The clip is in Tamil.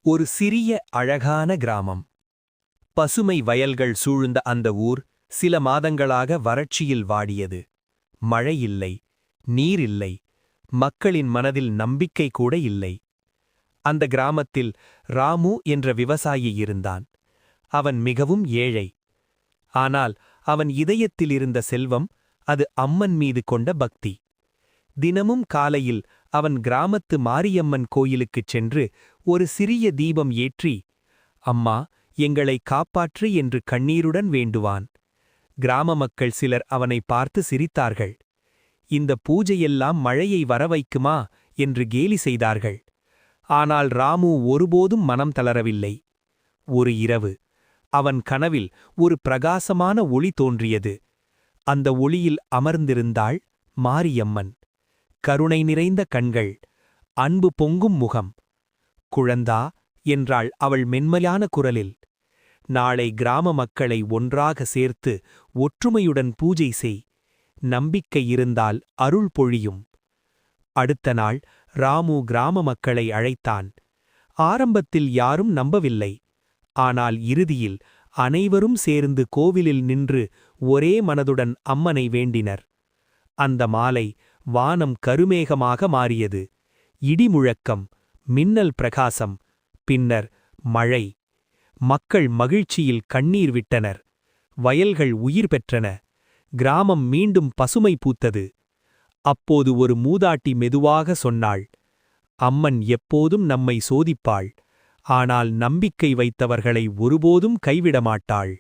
ஒரு சிறிய அழகான கிராமம். பசுமை வயல்கள் சூழ்ந்த அந்த ஊர் சில மாதங்களாக வறட்சியில் வாடியது. மழை இல்லை, நீர் இல்லை, மக்களின் மனதில் நம்பிக்கை கூட இல்லை. அந்த கிராமத்தில் ராமு என்ற விவசாயி இருந்தான். அவன் மிகவும் ஏழை. ஆனால் அவன் இதயத்தில் இருந்த செல்வம், அது அம்மன் மீது கொண்ட பக்தி. தினமும் காலையில் அவன் கிராமத்து மாரியம்மன் கோயிலுக்குச் சென்று ஒரு சிறிய தீபம் ஏற்றி, அம்மா, எங்களை காப்பாற்று என்று கண்ணீருடன் வேண்டுவான். கிராம மக்கள் சிலர் அவனை பார்த்து சிரித்தார்கள். இந்த பூஜையெல்லாம் மழையை வரவைக்குமா என்று கேலி செய்தார்கள். ஆனால் ராமு ஒருபோதும் மனம் தளரவில்லை. ஒரு இரவு அவன் கனவில் ஒரு பிரகாசமான ஒளி தோன்றியது. அந்த ஒளியில் அமர்ந்திருந்தாள் மாரியம்மன். கருணை நிறைந்த கண்கள், அன்பு பொங்கும் முகம். குழந்தா, என்றாள் அவள் மென்மையான குரலில். நாளை கிராம மக்களை ஒன்றாக சேர்த்து ஒற்றுமையுடன் பூஜை செய். நம்பிக்கை இருந்தால் அருள் பொழியும். அடுத்த நாள் ராமு கிராம மக்களை அழைத்தான். ஆரம்பத்தில் யாரும் நம்பவில்லை. ஆனால் இறுதியில் அனைவரும் சேர்ந்து கோவிலில் நின்று ஒரே மனதுடன் அம்மனை வேண்டினர். அந்த மாலை வானம் கருமேகமாக மாறியது. இடிமுழக்கம், மின்னல் பிரகாசம், பின்னர் மழை. மக்கள் மகிழ்ச்சியில் கண்ணீர் விட்டனர். வயல்கள் உயிர் பெற்றன. கிராமம் மீண்டும் பசுமை பூத்தது. அப்போது ஒரு மூதாட்டி மெதுவாக சொன்னாள், அம்மன் எப்போதும் நம்மை சோதிப்பாள், ஆனால் நம்பிக்கை வைத்தவர்களை ஒருபோதும் கைவிடமாட்டாள்.